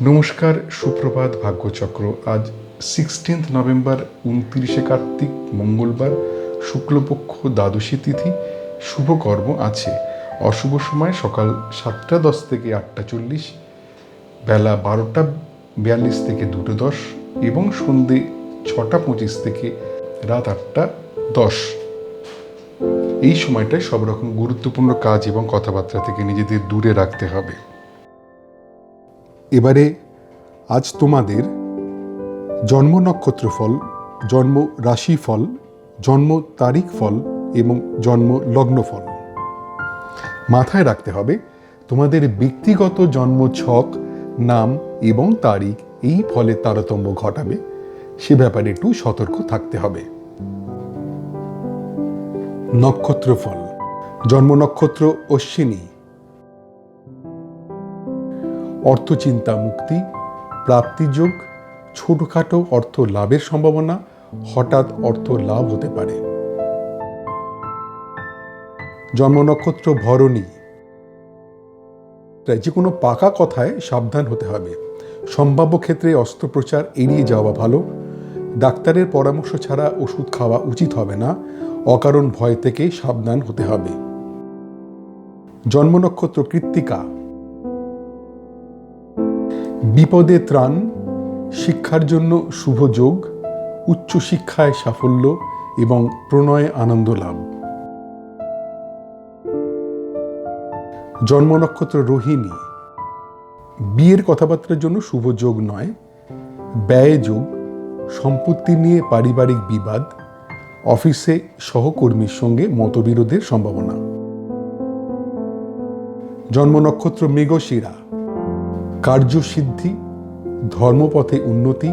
নমস্কার, সুপ্রভাত, ভাগ্যচক্র। আজ 16 নভেম্বর, 29 কার্তিক, মঙ্গলবার, শুক্লপক্ষ, দ্বাদশী তিথি। শুভকর্ম আছে। অশুভ সময় সকাল 7:10 থেকে 8:40, বেলা 12:42 থেকে 2:10 এবং সন্ধে 6:25 থেকে রাত 8:10। এই সময়টায় সব রকম গুরুত্বপূর্ণ কাজ এবং কথাবার্তা থেকে নিজেদের দূরে রাখতে হবে। এবারে আজ তোমাদের জন্ম নক্ষত্র ফল, জন্ম রাশি ফল, জন্ম তারিখ ফল এবং জন্ম লগ্ন ফল। মাথায় রাখতে হবে তোমাদের ব্যক্তিগত জন্ম ছক, নাম এবং তারিখ এই ফলের তারতম্য ঘটাবে, সে ব্যাপারে একটু সতর্ক থাকতে হবে। নক্ষত্র ফল। জন্ম নক্ষত্র অশ্বিনী। অর্থচিন্তা মুক্তি, প্রাপ্তিযোগ, ছোটখাটো অর্থ লাভের সম্ভাবনা, হঠাৎ অর্থ লাভ হতে পারে। জন্ম নক্ষত্র ভরণী। যে কোনো পাকা কথায় সাবধান হতে হবে। সম্ভাব্য ক্ষেত্রে অস্ত্রোপচার এড়িয়ে যাওয়া ভালো। ডাক্তারের পরামর্শ ছাড়া ওষুধ খাওয়া উচিত হবে না। অকারণ ভয় থেকে সাবধান হতে হবে। জন্ম নক্ষত্র কৃত্তিকা। বিপদে ত্রাণ, শিক্ষার জন্য শুভ যোগ, উচ্চশিক্ষায় সাফল্য এবং প্রণয়ে আনন্দ লাভ। জন্ম নক্ষত্র রোহিণী। বিয়ের কথাবার্তার জন্য শুভ যোগ নয়, ব্যয় যোগ, সম্পত্তি নিয়ে পারিবারিক বিবাদ, অফিসে সহকর্মীর সঙ্গে মতবিরোধের সম্ভাবনা। জন্ম নক্ষত্র মৃগশিরা। কার্যসিদ্ধি, ধর্মপথে উন্নতি,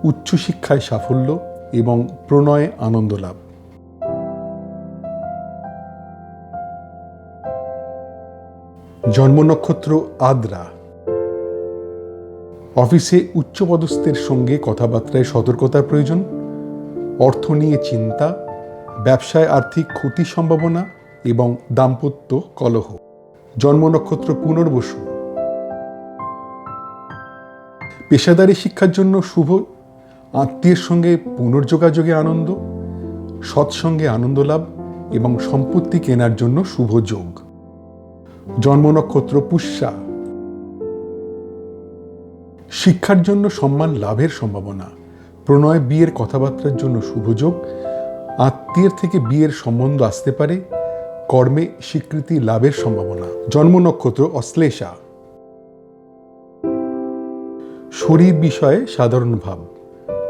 উচ্চশিক্ষায় সাফল্য এবং প্রণয়ে আনন্দ লাভ। জন্ম নক্ষত্র আদ্রা। অফিসে উচ্চপদস্থের সঙ্গে কথাবার্তায় সতর্কতার প্রয়োজন। অর্থ নিয়ে চিন্তা, ব্যবসায় আর্থিক ক্ষতির সম্ভাবনা এবং দাম্পত্য কলহ। জন্ম নক্ষত্র পুনর্বসু। পেশাদারী শিক্ষার জন্য শুভ, আত্মীয়ের সঙ্গে পুনর্যোগাযোগে আনন্দ, সৎসঙ্গে আনন্দ লাভ এবং সম্পত্তি কেনার জন্য শুভ যোগ। জন্ম নক্ষত্র পুষ্যা। শিক্ষার জন্য সম্মান লাভের সম্ভাবনা, প্রণয় বিয়ের কথাবার্তার জন্য শুভ যোগ, আত্মীয়ের থেকে বিয়ের সম্বন্ধ আসতে পারে, কর্মে স্বীকৃতি লাভের সম্ভাবনা। জন্ম নক্ষত্র অশ্লেষা। শরীর বিষয়ে সাধারণ ভাব,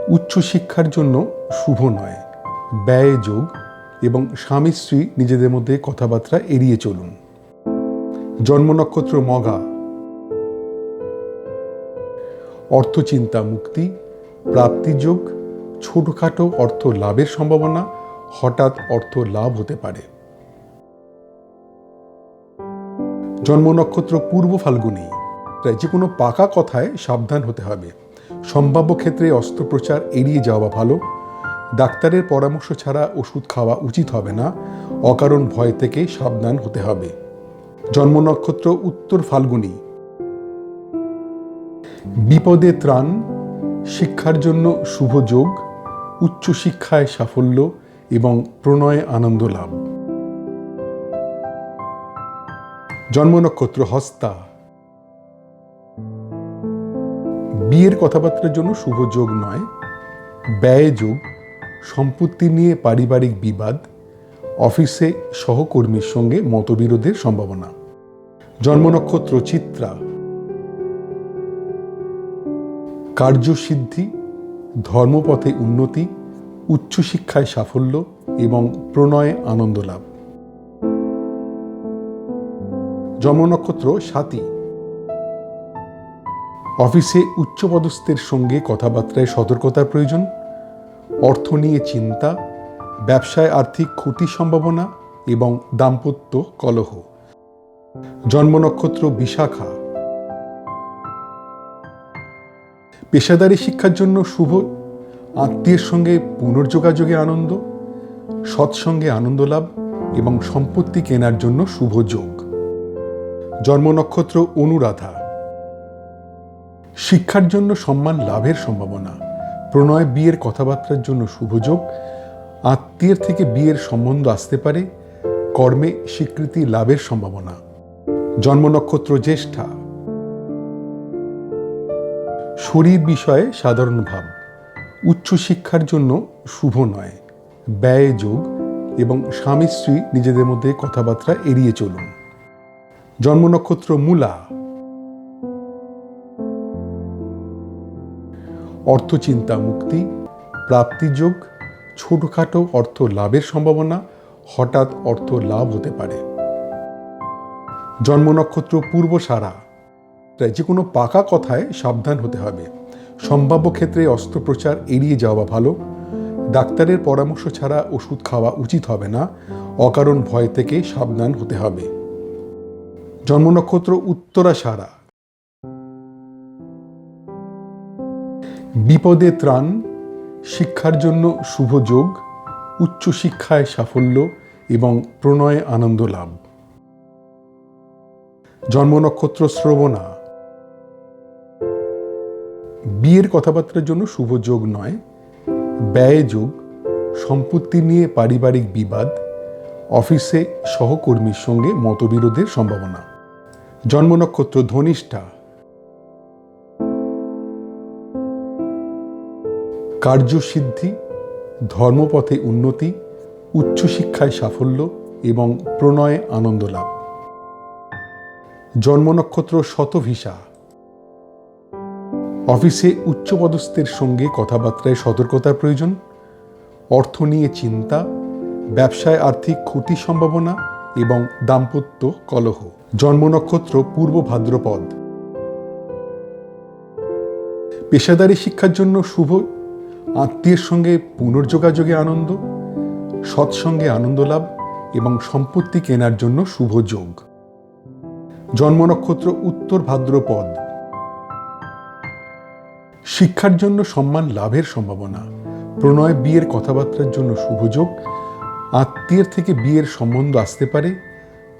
উচ্চশিক্ষার জন্য শুভ নয়, ব্যয় যোগ এবং স্বামী স্ত্রী নিজেদের মধ্যে কথাবার্তা এড়িয়ে চলুন। জন্ম নক্ষত্র মঘা। অর্থচিন্তা মুক্তি, প্রাপ্তিযোগ, ছোটখাটো অর্থ লাভের সম্ভাবনা, হঠাৎ অর্থ লাভ হতে পারে। জন্ম নক্ষত্র পূর্ব ফাল্গুনী। যে কোনো পাকা কথায় সাবধান হতে হবে। সম্ভাব্য ক্ষেত্রে অস্ত্রোপচার এড়িয়ে যাওয়া ভালো। ডাক্তারের পরামর্শ ছাড়া ওষুধ খাওয়া উচিত হবে না। অকারণ ভয় থেকে সাবধান হতে হবে। জন্ম নক্ষত্র উত্তর ফাল্গুনী। বিপদে ত্রাণ, শিক্ষার জন্য শুভ যোগ, উচ্চশিক্ষায় সাফল্য এবং প্রণয়ে আনন্দ লাভ। জন্ম নক্ষত্র হস্তা। বিয়ের কথাবার্তার জন্য শুভ যোগ নয়, ব্যয় যোগ, সম্পত্তি নিয়ে পারিবারিক বিবাদ, অফিসে সহকর্মীর সঙ্গে মতবিরোধের সম্ভাবনা। জন্ম নক্ষত্র চিত্রা। কার্যসিদ্ধি, ধর্মপথে উন্নতি, উচ্চশিক্ষায় সাফল্য এবং প্রণয়ে আনন্দ লাভ। জন্ম নক্ষত্র স্বাতী। অফিসে উচ্চপদস্থের সঙ্গে কথাবার্তায় সতর্কতার প্রয়োজন। অর্থ নিয়ে চিন্তা, ব্যবসায় আর্থিক ক্ষতির সম্ভাবনা এবং দাম্পত্য কলহ। জন্ম নক্ষত্র বিশাখা। পেশাদারী শিক্ষার জন্য শুভ, আত্মীয়ের সঙ্গে পুনর্যোগাযোগে আনন্দ, সৎসঙ্গে আনন্দ লাভ এবং সম্পত্তি কেনার জন্য শুভ যোগ। জন্ম নক্ষত্র অনুরাধা। শিক্ষার জন্য সম্মান লাভের সম্ভাবনা, প্রণয় বিয়ের কথাবার্তার জন্য শুভযোগ, আত্মীয়ের থেকে বিয়ের সম্বন্ধ আসতে পারে, কর্মে স্বীকৃতি লাভের সম্ভাবনা। জন্ম নক্ষত্র জ্যেষ্ঠা, শরীর বিষয়ে সাধারণ ভাব, উচ্চশিক্ষার জন্য শুভ নয়, ব্যয় যোগ এবং স্বামী স্ত্রী নিজেদের মধ্যে কথাবার্তা এড়িয়ে চলুন। জন্ম নক্ষত্র মূলা, অর্থচিন্তা মুক্তি, প্রাপ্তিযোগ, ছোটখাটো অর্থ লাভের সম্ভাবনা, হঠাৎ অর্থ লাভ হতে পারে। জন্ম নক্ষত্র পূর্বসারা, যে কোনো পাকা কথায় সাবধান হতে হবে, সম্ভাব্য ক্ষেত্রে অস্ত্রোপচার এড়িয়ে যাওয়া ভালো, ডাক্তারের পরামর্শ ছাড়া ওষুধ খাওয়া উচিত হবে না, অকারণ ভয় থেকে সাবধান হতে হবে। জন্ম নক্ষত্র উত্তরাষাঢ়া, বিপদে ত্রাণ, শিক্ষার জন্য শুভ যোগ, উচ্চশিক্ষায় সাফল্য এবং প্রণয়ে আনন্দ লাভ। জন্ম নক্ষত্র শ্রবণা, বিয়ের কথাবার্তার জন্য শুভ যোগ নয়, ব্যয় যোগ, সম্পত্তি নিয়ে পারিবারিক বিবাদ, অফিসে সহকর্মীর সঙ্গে মতবিরোধের সম্ভাবনা। জন্ম নক্ষত্র ধনিষ্ঠা, কার্যসিদ্ধি, ধর্মপথে উন্নতি, উচ্চশিক্ষায় সাফল্য এবং প্রণয়ে আনন্দ লাভ। জন্ম নক্ষত্র শতভিষা, অফিসে উচ্চপদস্থের সঙ্গে কথাবার্তায় সতর্কতার প্রয়োজন, অর্থ নিয়ে চিন্তা, ব্যবসায় আর্থিক ক্ষতির সম্ভাবনা এবং দাম্পত্য কলহ। জন্ম নক্ষত্র পূর্ব ভাদ্রপদ, পেশাদারী শিক্ষার জন্য শুভ, আত্মীয়ের সঙ্গে পুনর্যোগাযোগে আনন্দ, সৎসঙ্গে আনন্দ লাভ এবং সম্পত্তি কেনার জন্য শুভ যোগ। জন্ম নক্ষত্র উত্তর ভাদ্রপদ, শিক্ষার জন্য সম্মান লাভের সম্ভাবনা, প্রণয় বিয়ের কথাবার্তার জন্য শুভ যোগ, আত্মীয়ের থেকে বিয়ের সম্বন্ধ আসতে পারে,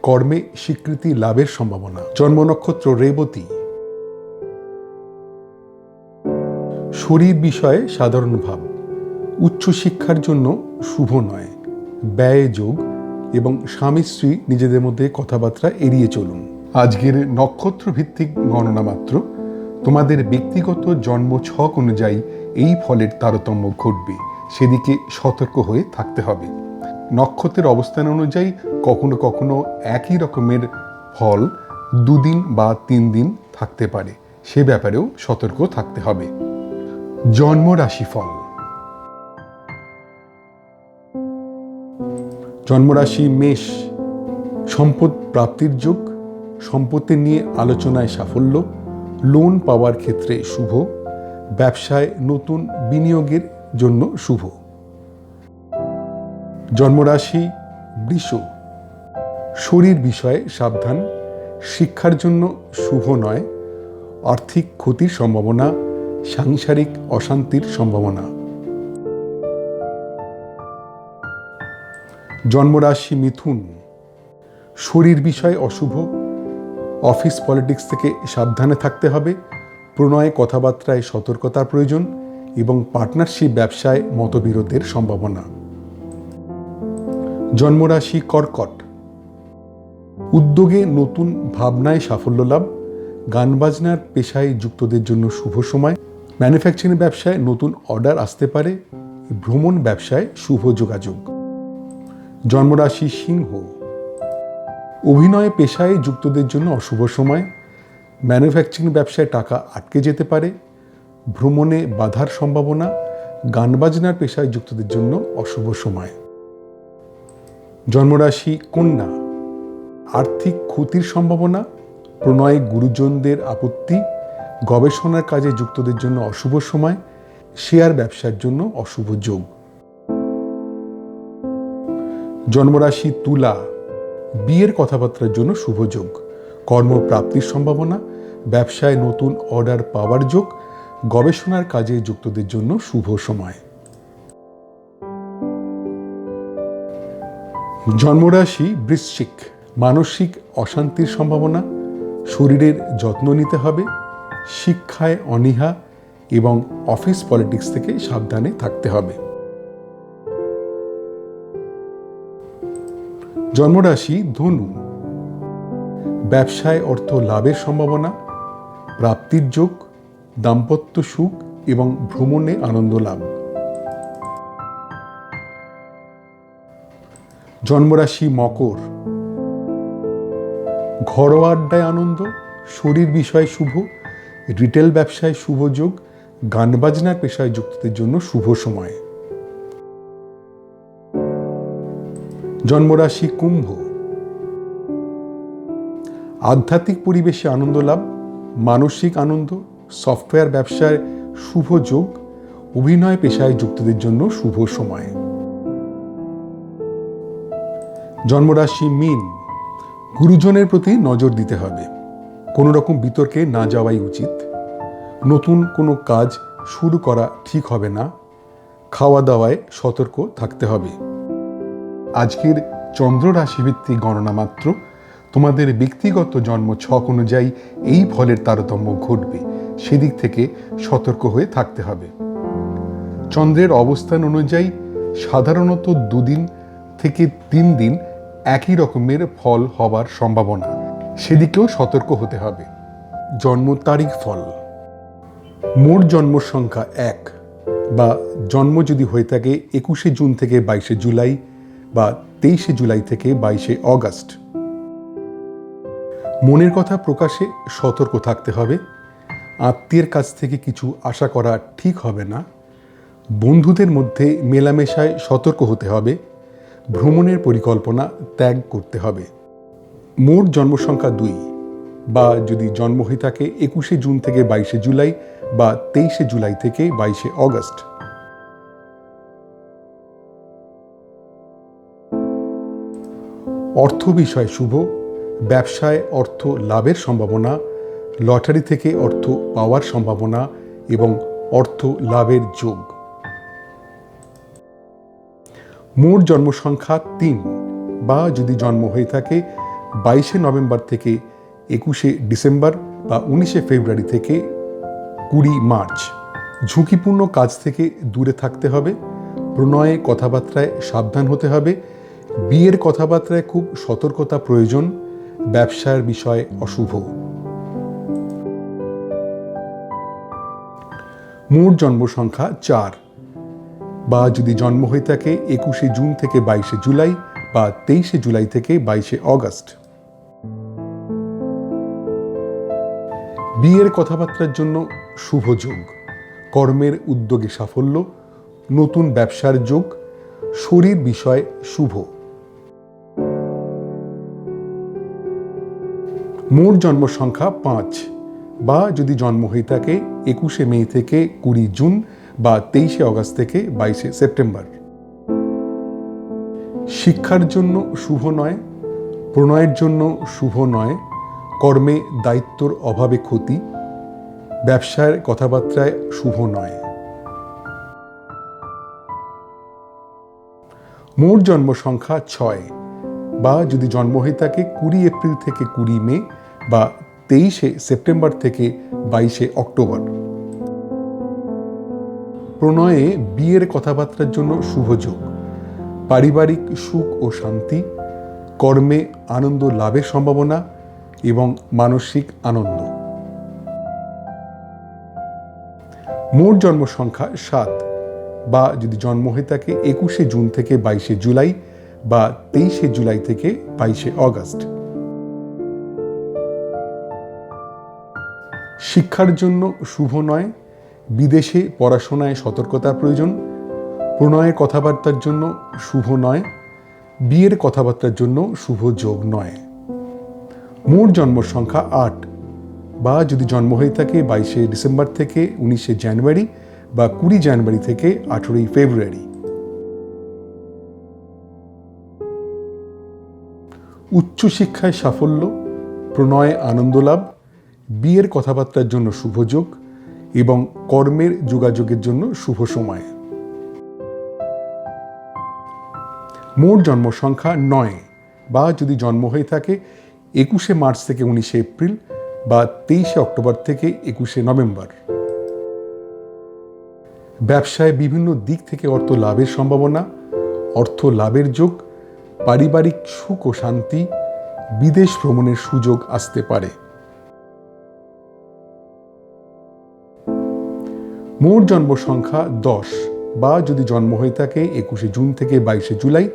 কর্মে স্বীকৃতি লাভের সম্ভাবনা। জন্ম নক্ষত্র রেবতী, শরীর বিষয়ে সাধারণ ভাব, উচ্চশিক্ষার জন্য শুভ নয়, ব্যয় যোগ এবং স্বামী স্ত্রী নিজেদের মধ্যে কথাবার্তা এড়িয়ে চলুন। আজকের নক্ষত্র ভিত্তিক গণনা মাত্র, তোমাদের ব্যক্তিগত জন্ম ছক অনুযায়ী এই ফলের তারতম্য ঘটবে, সেদিকে সতর্ক হয়ে থাকতে হবে। নক্ষত্রের অবস্থান অনুযায়ী কখনো কখনো একই রকমের ফল 2 দিন বা 3 দিন থাকতে পারে, সে ব্যাপারেও সতর্ক থাকতে হবে। জন্ম রাশিফল। জন্মরাশি মেষ, সম্পদ প্রাপ্তির যোগ, সম্পত্তি নিয়ে আলোচনায় সাফল্য, লোন পাওয়ার ক্ষেত্রে শুভ, ব্যবসায় নতুন বিনিয়োগের জন্য শুভ। জন্মরাশি বৃষ, শরীর বিষয়ে সাবধান, শিক্ষার জন্য শুভ নয়, আর্থিক ক্ষতির সম্ভাবনা, সাংসারিক অশান্তির সম্ভাবনা। জন্মরাশি মিথুন, শরীর বিষয়ে অশুভ, অফিস পলিটিক্স থেকে সাবধানে থাকতে হবে, প্রণয়ে কথাবার্তায় সতর্কতার প্রয়োজন এবং পার্টনারশিপ ব্যবসায় মতবিরোধের সম্ভাবনা। জন্মরাশি কর্কট, উদ্যোগে নতুন ভাবনায় সাফল্য লাভ, গান বাজনার পেশায় যুক্তদের জন্য শুভ সময়, ম্যানুফ্যাকচারিং ব্যবসায় নতুন অর্ডার আসতে পারে, ভ্রমণ ব্যবসায় শুভ যোগাযোগ। জন্মরাশি সিংহ, অভিনয় পেশায় যুক্তদের জন্য অশুভ সময়, ম্যানুফ্যাকচারিং ব্যবসায় টাকা আটকে যেতে পারে, ভ্রমণে বাধার সম্ভাবনা, গান বাজনার পেশায় যুক্তদের জন্য অশুভ সময়। জন্মরাশি কন্যা, আর্থিক ক্ষতির সম্ভাবনা, প্রণয়ে গুরুজনদের আপত্তি, গবেষণার কাজে যুক্তদের জন্য অশুভ সময়, শেয়ার ব্যবসার জন্য অশুভ যোগ। জন্মরাশি তুলা, বিয়ের কথাবার্তার জন্য শুভ যোগ, কর্মপ্রাপ্তির সম্ভাবনা, ব্যবসায় নতুন অর্ডার পাওয়ার যোগ, গবেষণার কাজে যুক্তদের জন্য শুভ সময়। জন্মরাশি বৃশ্চিক, মানসিক অশান্তির সম্ভাবনা, শরীরের যত্ন নিতে হবে, শিক্ষায় অনীহা এবং অফিস পলিটিক্স থেকে সাবধানে থাকতে হবে। জন্মরাশি ধনু। ব্যবসায় অর্থ লাভের সম্ভাবনা, প্রাপ্তির যোগ, দাম্পত্য সুখ এবং ভ্রমণে আনন্দ লাভ। জন্মরাশি মকর। ঘরোয়া আড্ডায় আনন্দ, শরীর বিষয়ে শুভ, রিটেল ব্যবসায় শুভ যোগ, গান বাজনার পেশায় যুক্তদের জন্য শুভ সময়। জন্মরাশি কুম্ভ। আধ্যাত্মিক পরিবেশে আনন্দ লাভ, মানসিক আনন্দ, সফটওয়্যার ব্যবসায় শুভ যোগ, অভিনয় পেশায় যুক্তদের জন্য শুভ সময়। জন্মরাশি মীন। গুরুজনের প্রতি নজর দিতে হবে, কোনো রকম বিতর্কে না যাওয়াই উচিত। নতুন কোনো কাজ শুরু করা ঠিক হবে না। খাওয়া দাওয়ায় সতর্ক থাকতে হবে। আজকের চন্দ্র রাশিভিত্তিক গণনা মাত্র, তোমাদের ব্যক্তিগত জন্ম ছক অনুযায়ী এই ফলের তারতম্য ঘটবে, সেদিক থেকে সতর্ক হয়ে থাকতে হবে। চন্দ্রের অবস্থান অনুযায়ী সাধারণত 2 দিন থেকে 3 দিন একই রকমের ফল হবার সম্ভাবনা, সেদিকেও সতর্ক হতে হবে। জন্ম তারিখ ফল। মোট জন্ম সংখ্যা 1 বা জন্ম যদি হয়ে থাকে 21শে জুন থেকে 22শে জুলাই বা 23শে জুলাই থেকে 22শে অগাস্ট। মনের কথা প্রকাশে সতর্ক থাকতে হবে। আত্মীয়ের কাছ থেকে কিছু আশা করা ঠিক হবে না। বন্ধুদের মধ্যে মেলামেশায় সতর্ক হতে হবে। ভ্রমণের পরিকল্পনা ত্যাগ করতে হবে। মোট জন্ম সংখ্যা 2 বা যদি জন্ম হয়ে থাকে 21শে জুন থেকে 22শে জুলাই বা 23শে জুলাই থেকে 22শে অগাস্ট। অর্থ বিষয় শুভ, ব্যবসায় অর্থ লাভের সম্ভাবনা, লটারি থেকে অর্থ পাওয়ার সম্ভাবনা এবং অর্থ লাভের যোগ। মোট জন্ম সংখ্যা 3 বা যদি জন্ম হয়ে থাকে 22শে নভেম্বর থেকে 21শে ডিসেম্বর বা 19শে ফেব্রুয়ারি থেকে 20 মার্চ। ঝুঁকিপূর্ণ কাজ থেকে দূরে থাকতে হবে। প্রণয়ে কথাবার্তায় সাবধান হতে হবে। বিয়ের কথাবার্তায় খুব সতর্কতা প্রয়োজন। ব্যবসার বিষয় অশুভ। মোট জন্ম সংখ্যা 4 বা যদি জন্ম হয়ে থাকে 21শে জুন থেকে 22শে জুলাই বা 23শে জুলাই থেকে 22শে অগাস্ট। বিয়ের কথাবার্তার জন্য শুভ যোগ, কর্মের উদ্যোগে সাফল্য, নতুন ব্যবসার যোগ, শরীর বিষয় শুভ। মোট জন্ম সংখ্যা 5 বা যদি জন্ম হয়ে থাকে 21শে মে থেকে 20 জুন বা 23শে অগাস্ট থেকে 22শে সেপ্টেম্বর। শিক্ষার জন্য শুভ নয়, প্রণয়ের জন্য শুভ নয়, কর্মে দায়িত্বর অভাবে ক্ষতি, ব্যবসার কথাবার্তায় শুভ নয়। মোট জন্ম সংখ্যা 6 বা যদি জন্ম হয়ে থাকে 20 এপ্রিল থেকে 20 মে বা 23শে সেপ্টেম্বর থেকে 22শে অক্টোবর। প্রণয়ে বিয়ের কথাবার্তার জন্য শুভ যোগ, পারিবারিক সুখ ও শান্তি, কর্মে আনন্দ লাভের সম্ভাবনা এবং মানসিক আনন্দ। মোট জন্ম সংখ্যা 7 বা যদি জন্ম হয়ে থাকে 21শে জুন থেকে 22শে জুলাই বা 23শে জুলাই থেকে 22শে অগাস্ট। শিক্ষার জন্য শুভ নয়, বিদেশে পড়াশোনায় সতর্কতার প্রয়োজন, প্রণয়ের কথাবার্তার জন্য শুভ নয়, বিয়ের কথাবার্তার জন্য শুভ যোগ নয়। মোট জন্ম সংখ্যা 8 বা যদি জন্ম হয়ে থাকে 22শে ডিসেম্বর থেকে 19শে জানুয়ারি বা 20 জানুয়ারি থেকে 18ই ফেব্রুয়ারি। উচ্চশিক্ষায় সাফল্য, প্রণয়ে আনন্দ লাভ, বিয়ের কথাবার্তার জন্য শুভ যোগ এবং কর্মের যোগাযোগের জন্য শুভ সময়। মোট জন্ম সংখ্যা 9 বা যদি জন্ম হয়ে থাকে 21শে মার্চ থেকে 19শে এপ্রিল বা 23শে অক্টোবর থেকে 21শে নভেম্বর। ব্যবসায় বিভিন্ন দিক থেকে অর্থ লাভের সম্ভাবনা, অর্থ লাভের যোগ, পারিবারিক সুখ ও শান্তি, বিদেশ ভ্রমণের সুযোগ আসতে পারে। মোট জন্ম সংখ্যা 10, বা যদি জন্ম হয়ে থাকে 21শে জুন থেকে 22শে জুলাই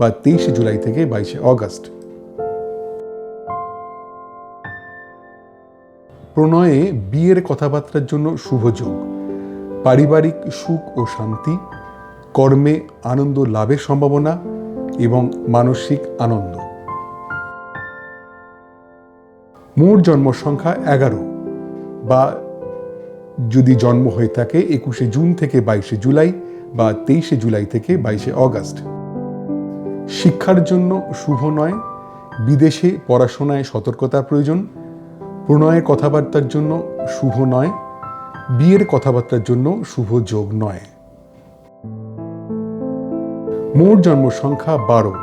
বা 23শে জুলাই থেকে 22শে অগস্ট। প্রণয়ে বিয়ের কথাবার্তার জন্য শুভ যোগ, পারিবারিক সুখ ও শান্তি, কর্মে আনন্দ লাভের সম্ভাবনা এবং মানসিক আনন্দ। মোট জন্ম সংখ্যা 11, বা যদি জন্ম হয়ে থাকে 21শে জুন থেকে 22শে জুলাই বা 23শে জুলাই থেকে 22শে অগস্ট। শিক্ষার জন্য শুভ নয়, বিদেশে পড়াশোনায় সতর্কতার প্রয়োজন। প্রণয়ের কথাবার্তার জন্য শুভ নয়, বিয়ের কথাবার্তার জন্য শুভ যোগ নয়। মোট জন্ম সংখ্যা 12,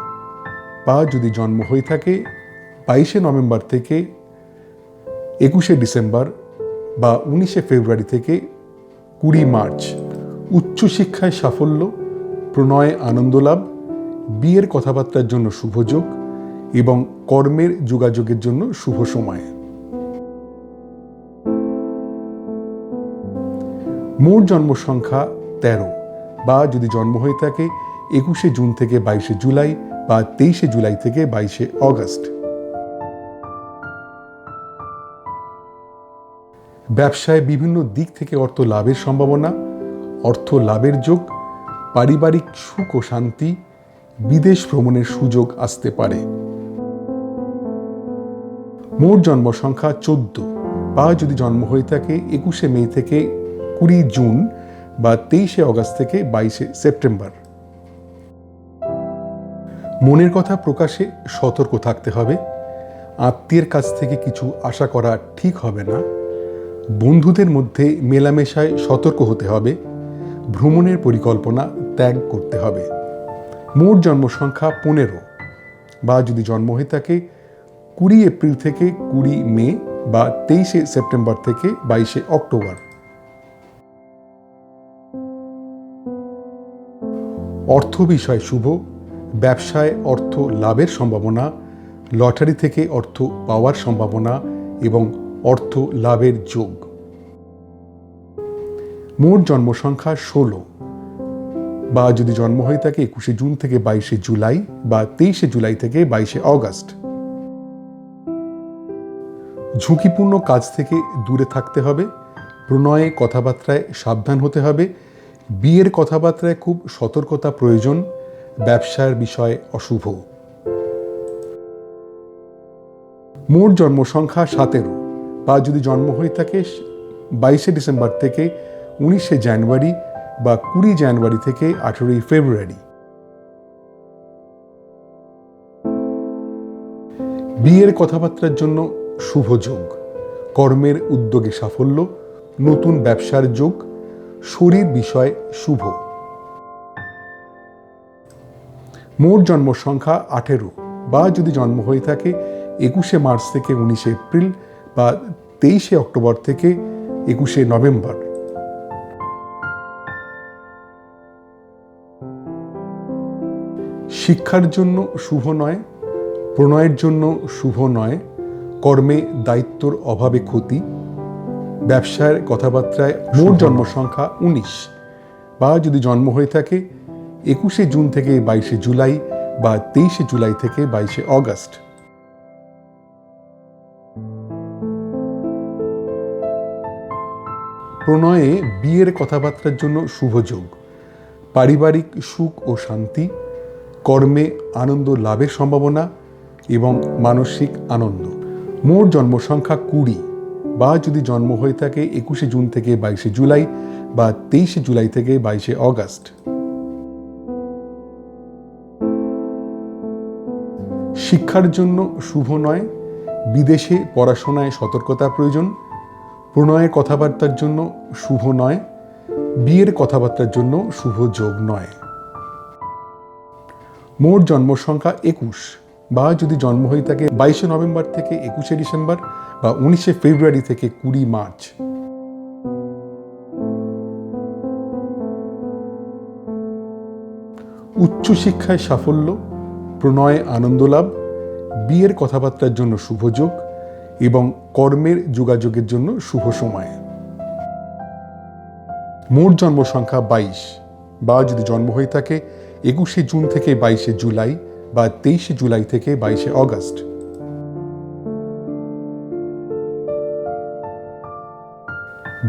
বা যদি জন্ম হয়ে থাকে 22শে নভেম্বর থেকে 21শে ডিসেম্বর বা 19শে ফেব্রুয়ারি থেকে 20 মার্চ। উচ্চশিক্ষায় সাফল্য, প্রণয়ে আনন্দ লাভ, বিয়ের কথাবার্তার জন্য শুভ যোগ এবং কর্মের যোগাযোগের জন্য শুভ সময়। মোট জন্ম সংখ্যা 13, বা যদি জন্ম হয়ে থাকে 21শে জুন থেকে 22শে জুলাই বা 23শে জুলাই থেকে 22শে অগস্ট। ব্যবসায় বিভিন্ন দিক থেকে অর্থ লাভের সম্ভাবনা, অর্থ লাভের যোগ, পারিবারিক সুখ ও শান্তি, বিদেশ ভ্রমণের সুযোগ আসতে পারে। মোট জন্ম সংখ্যা 14, বা যদি জন্ম হয়ে থাকে 21শে মে থেকে 20 জুন বা 23শে অগস্ট থেকে 22শে সেপ্টেম্বর। মনের কথা প্রকাশে সতর্ক থাকতে হবে। আত্মীয়ের কাছ থেকে কিছু আশা করা ঠিক হবে না। বন্ধুদের মধ্যে মেলামেশায় সতর্ক হতে হবে। ভ্রমণের পরিকল্পনা ত্যাগ করতে হবে। মোট জন্ম সংখ্যা 15, বা যদি জন্ম হয়ে থাকে 20 এপ্রিল থেকে 20 মে বা 23শে সেপ্টেম্বর থেকে 22শে অক্টোবর। অর্থ বিষয় শুভ, ব্যবসায় অর্থ লাভের সম্ভাবনা, লটারি থেকে অর্থ পাওয়ার সম্ভাবনা এবং অর্থ লাভের যোগ। মোট জন্ম সংখ্যা 16, বা যদি জন্ম হয়ে থাকে 21শে জুন থেকে 22শে জুলাই বা 23শে জুলাই থেকে 22শে অগস্ট। ঝুঁকিপূর্ণ কাজ থেকে দূরে থাকতে হবে। প্রণয়ে কথাবার্তায় সাবধান হতে হবে। বিয়ের কথাবার্তায় খুব সতর্কতা প্রয়োজন। ব্যবসার বিষয় অশুভ। মোট জন্ম সংখ্যা 17, বা যদি জন্ম হয়ে থাকে 22শে ডিসেম্বর থেকে 19শে জানুয়ারি বা 20 জানুয়ারি থেকে 18ই ফেব্রুয়ারি। বিয়ের কথাবার্তার জন্য শুভ যোগ, কর্মের উদ্যোগে সাফল্য, নতুন ব্যবসার যোগ, শরীর বিষয় শুভ। মোট জন্ম সংখ্যা 18, বা যদি জন্ম হয়ে থাকে 21শে মার্চ থেকে 19শে এপ্রিল বা 23শে অক্টোবর থেকে 21শে নভেম্বর। শিক্ষার জন্য শুভ নয়, প্রণয়ের জন্য শুভ নয়, কর্মে দায়িত্বর অভাবে ক্ষতি, ব্যবসার কথাবার্তায়। মোট জন্ম সংখ্যা 19, বা যদি জন্ম হয়ে থাকে 21শে জুন থেকে 22শে জুলাই বা 23শে জুলাই থেকে 22শে অগস্ট। প্রণয়ে বিয়ের কথাবার্তার জন্য শুভ যোগ, পারিবারিক সুখ ও শান্তি, কর্মে আনন্দ লাভের সম্ভাবনা এবং মানসিক আনন্দ। মোট জন্ম সংখ্যা 20, বা যদি জন্ম হয়ে থাকে 21শে জুন থেকে 22শে জুলাই বা 23শে জুলাই থেকে 22শে অগস্ট। শিক্ষার জন্য শুভ নয়, বিদেশে পড়াশোনায় সতর্কতার প্রয়োজন। প্রণয়ের কথাবার্তার জন্য শুভ নয়, বিয়ের কথাবার্তার জন্য শুভ যোগ নয়। মোট জন্ম সংখ্যা 21, বা যদি জন্ম হয়ে থাকে 22শে নভেম্বর থেকে 21শে ডিসেম্বর বা 19শে ফেব্রুয়ারি থেকে 20 মার্চ। উচ্চশিক্ষায় সাফল্য, প্রণয়ে আনন্দ লাভ, বিয়ের কথাবার্তার জন্য শুভ যোগ এবং কর্মের যোগাযোগের জন্য শুভ সময়। মোট জন্ম সংখ্যা 22 বা যদি জন্ম হয়ে থাকে 21শে জুন থেকে 22শে জুলাই বা 23শে জুলাই থেকে 22শে অগস্ট।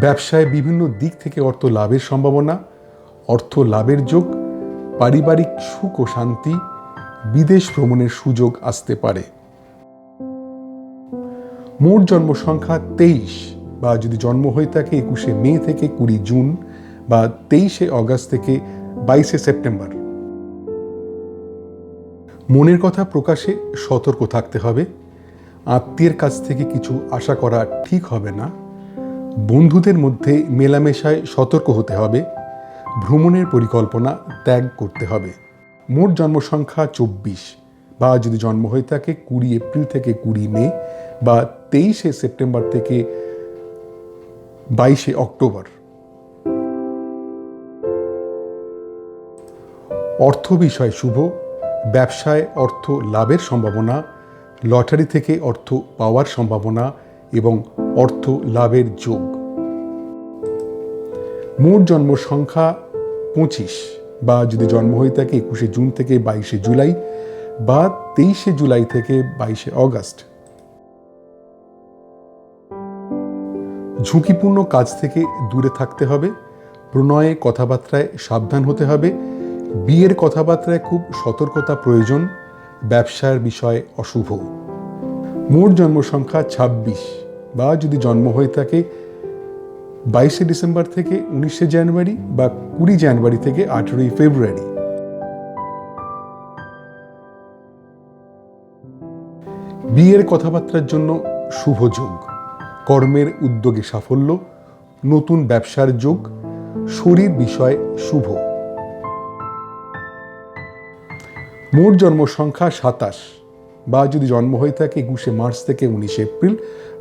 ব্যবসায় বিভিন্ন দিক থেকে অর্থ লাভের সম্ভাবনা, অর্থ লাভের যোগ, পারিবারিক সুখ ও শান্তি, বিদেশ ভ্রমণের সুযোগ আসতে পারে। মোট জন্ম সংখ্যা 23 বা যদি জন্ম হয়ে থাকে 21শে মে থেকে 20 জুন বা 23শে অগস্ট থেকে 22শে সেপ্টেম্বর। মনের কথা প্রকাশে সতর্ক থাকতে হবে। আত্মীয়ের কাছ থেকে কিছু আশা করা ঠিক হবে না। বন্ধুদের মধ্যে মেলামেশায় সতর্ক হতে হবে। ভ্রমণের পরিকল্পনা ত্যাগ করতে হবে। মোট জন্ম সংখ্যা 24 বা যদি জন্ম হয়ে থাকে 20 এপ্রিল থেকে 20 মে বা 23শে সেপ্টেম্বর থেকে 22শে অক্টোবর। অর্থ বিষয় শুভ, ব্যবসায় অর্থ লাভের সম্ভাবনা, লটারি থেকে অর্থ পাওয়ার সম্ভাবনা এবং অর্থ লাভের যোগ। মোট জন্ম সংখ্যা 25 বা যদি জন্ম হয়ে থাকে 21শে জুন থেকে 22শে জুলাই বা 23শে জুলাই থেকে 22শে অগস্ট। ঝুঁকিপূর্ণ কাজ থেকে দূরে থাকতে হবে। প্রণয়ে কথাবার্তায় সাবধান হতে হবে। বিয়ের কথাবার্তায় খুব সতর্কতা প্রয়োজন। ব্যবসার বিষয় অশুভ। মোট জন্ম সংখ্যা 26 বা যদি জন্ম হয়ে থাকে 22শে ডিসেম্বর থেকে 19শে জানুয়ারি বা 20 জানুয়ারি থেকে 18ই ফেব্রুয়ারি। বিয়ের কথাবার্তার জন্য শুভ যোগ, কর্মের উদ্যোগে সাফল্য, নতুন ব্যবসার যোগ, শরীর বিষয় শুভ। মোট জন্ম সংখ্যা 27 বা যদি জন্ম হয়ে থাকে 21শে মার্চ থেকে 19শে এপ্রিল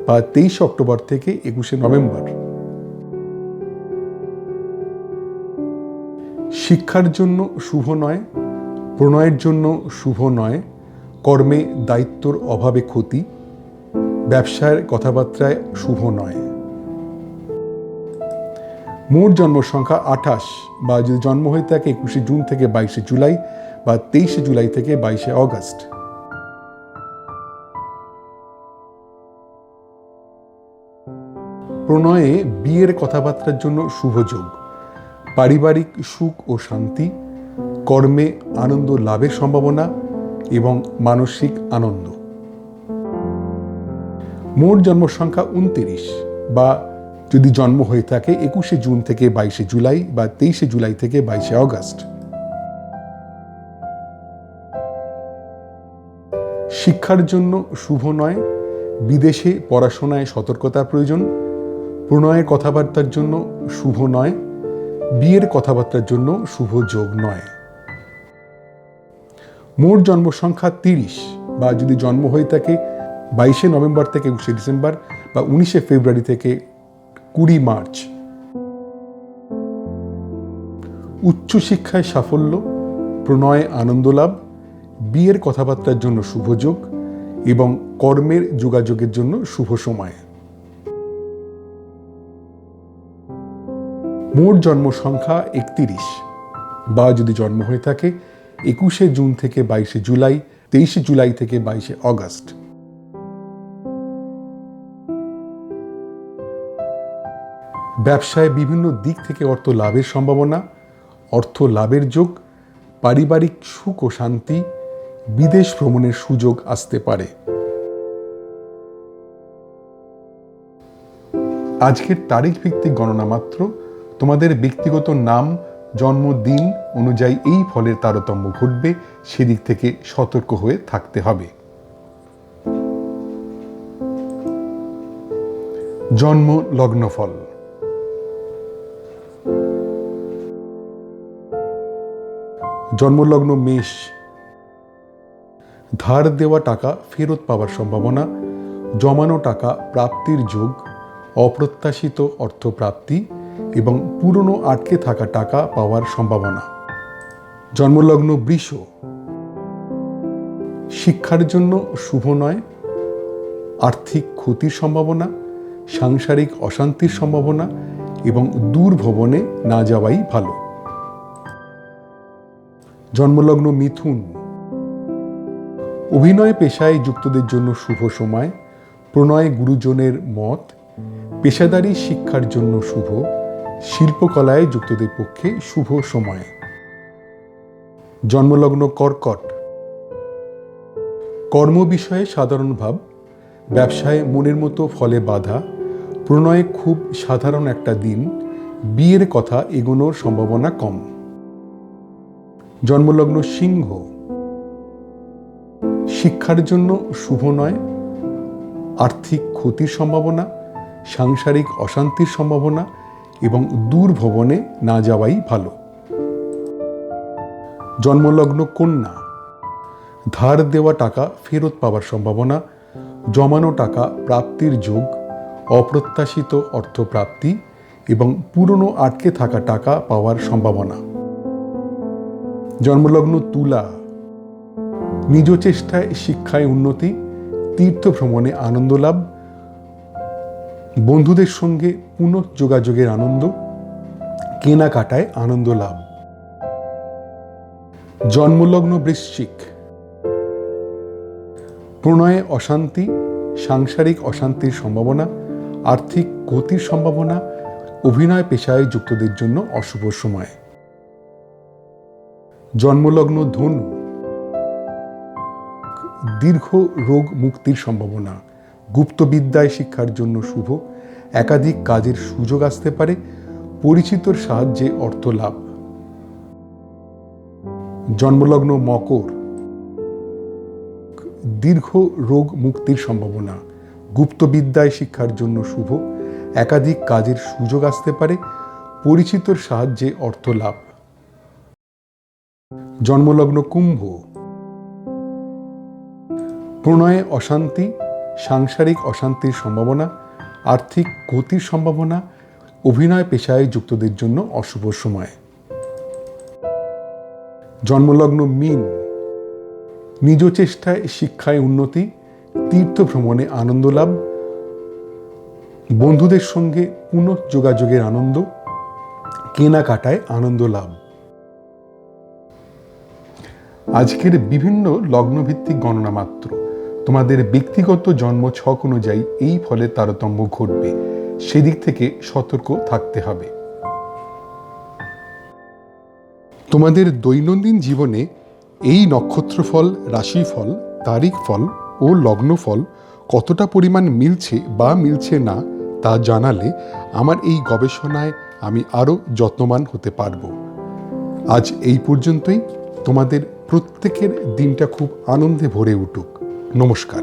বা 23শে অক্টোবর থেকে 21শে নভেম্বর। শিক্ষার জন্য শুভ নয়, প্রণয়ের জন্য শুভ নয়, কর্মে দায়িত্বর অভাবে ক্ষতি, ব্যবসার কথাবার্তায় শুভ নয়। মোট জন্ম সংখ্যা 28 বা যদি জন্ম হয়ে থাকে 21শে জুন থেকে 22শে জুলাই বা 23শে জুলাই থেকে 22শে অগস্ট। প্রণয়ে বিয়ের কথাবার্তার জন্য শুভ যোগ, পারিবারিক সুখ ও শান্তি, কর্মে আনন্দ লাভের সম্ভাবনা এবং মানসিক আনন্দ। মোট জন্ম সংখ্যা 29 বা যদি জন্ম হয়ে থাকে 21শে জুন থেকে 22শে জুলাই বা 23শে জুলাই থেকে 22শে অগস্ট। শিক্ষার জন্য শুভ নয়, বিদেশে পড়াশোনায় সতর্কতার প্রয়োজন। প্রণয়ের কথাবার্তার জন্য শুভ নয়, বিয়ের কথাবার্তার জন্য শুভ যোগ নয়। মোট জন্ম সংখ্যা 30 বা যদি জন্ম হয়ে থাকে 22শে নভেম্বর থেকে 21শে ডিসেম্বর বা 19শে ফেব্রুয়ারি থেকে 20 মার্চ। উচ্চশিক্ষায় সাফল্য, প্রণয়ে আনন্দ লাভ, বিয়ের কথাবার্তার জন্য শুভ যোগ এবং কর্মের যোগাযোগের জন্য শুভ সময়। মোট জন্ম সংখ্যা 31 বা যদি জন্ম হয়ে থাকে 21শে জুন থেকে 22শে জুলাই, 23শে জুলাই থেকে 22শে অগস্ট। ব্যবসায় বিভিন্ন দিক থেকে অর্থ লাভের সম্ভাবনা, অর্থ লাভের যোগ, পারিবারিক সুখ ও শান্তি, বিদেশ ভ্রমণের সুযোগ আসতে পারে। আজকের তারিখ ভিত্তিক গণনা মাত্র। তোমাদের ব্যক্তিগত নাম, জন্মদিন অনুযায়ী এই ফলের তারতম্য ঘটবে, সেদিক থেকে সতর্ক হয়ে থাকতে হবে। জন্ম লগ্নফল। জন্মলগ্ন মেষ। ধার দেওয়া টাকা ফেরত পাওয়ার সম্ভাবনা, জমানো টাকা প্রাপ্তির যোগ, অপ্রত্যাশিত অর্থপ্রাপ্তি এবং পুরনো আটকে থাকা টাকা পাওয়ার সম্ভাবনা। জন্মলগ্ন বৃষ, শিক্ষার জন্য শুভ নয়, আর্থিক ক্ষতির সম্ভাবনা, সাংসারিক অশান্তির সম্ভাবনা এবং দূর ভ্রমণে না যাওয়াই ভালো। জন্মলগ্ন মিথুন, অভিনয় পেশায় যুক্তদের জন্য শুভ সময়, প্রণয় গুরুজনের মত, পেশাদারি শিক্ষার জন্য শুভ, শিল্পকলায় যুক্তদের পক্ষে শুভ সময়। জন্মলগ্ন কর্কট, কর্ম বিষয়ে সাধারণ ভাব, ব্যবসায় মনের মতো ফলে বাধা, প্রণয়ে খুব সাধারণ একটা দিন, বিয়ের কথা এগোনোর সম্ভাবনা কম। জন্মলগ্ন সিংহ, শিক্ষার জন্য শুভ নয়, আর্থিক ক্ষতির সম্ভাবনা, সাংসারিক অশান্তির সম্ভাবনা এবং দূর ভ্রমণে না যাওয়াই ভালো। জন্মলগ্ন কন্যা, ধার দেওয়া টাকা ফেরত পাওয়ার সম্ভাবনা, জমানো টাকা প্রাপ্তির যোগ, অপ্রত্যাশিত অর্থপ্রাপ্তি এবং পুরনো আটকে থাকা টাকা পাওয়ার সম্ভাবনা। জন্মলগ্ন তুলা, নিজ চেষ্টায় শিক্ষায় উন্নতি, তীর্থ ভ্রমণে আনন্দ লাভ, বন্ধুদের সঙ্গে পুনঃযোগাযোগের আনন্দ, কেনাকাটায় আনন্দ লাভ। জন্মলগ্ন বৃশ্চিক, প্রণয়ে অশান্তি, সাংসারিক অশান্তির সম্ভাবনা, আর্থিক ক্ষতির সম্ভাবনা, অভিনয় পেশায় যুক্তদের জন্য অশুভ সময়। জন্মলগ্ন ধনু, দীর্ঘ রোগ মুক্তির সম্ভাবনা, গুপ্তবিদ্যায় শিক্ষার জন্য শুভ, একাধিক কাজের সুযোগ আসতে পারে, পরিচিতর সাহায্যে অর্থ লাভ। জন্মলগ্ন মকর, দীর্ঘ রোগ মুক্তির সম্ভাবনা, গুপ্তবিদ্যায় শিক্ষার জন্য শুভ, একাধিক কাজের সুযোগ আসতে পারে, পরিচিতর সাহায্যে অর্থ লাভ। জন্মলগ্ন কুম্ভ, প্রণয়ে অশান্তি, সাংসারিক অশান্তির সম্ভাবনা, আর্থিক ক্ষতির সম্ভাবনা, অভিনয় পেশায় যুক্তদের জন্য অশুভ সময়। জন্মলগ্ন মীন, নিজ চেষ্টায় শিক্ষায় উন্নতি, তীর্থ ভ্রমণে আনন্দ লাভ, বন্ধুদের সঙ্গে পুনঃযোগাযোগের আনন্দ, কেনাকাটায় আনন্দ লাভ। আজকের বিভিন্ন লগ্নভিত্তিক গণনা মাত্র, তোমাদের ব্যক্তিগত জন্ম ছক অনুযায়ী এই ফলের তারতম্য ঘটবে, সেদিক থেকে সতর্ক থাকতে হবে। তোমাদের দৈনন্দিন জীবনে এই নক্ষত্রফল, রাশিফল, তারিখ ফল ও লগ্নফল কতটা পরিমাণ মিলছে বা মিলছে না তা জানালে আমার এই গবেষণায় আমি আরও যত্নবান হতে পারব। আজ এই পর্যন্তই। তোমাদের প্রত্যেকের দিনটা খুব আনন্দে ভরে উঠুক। নমস্কার।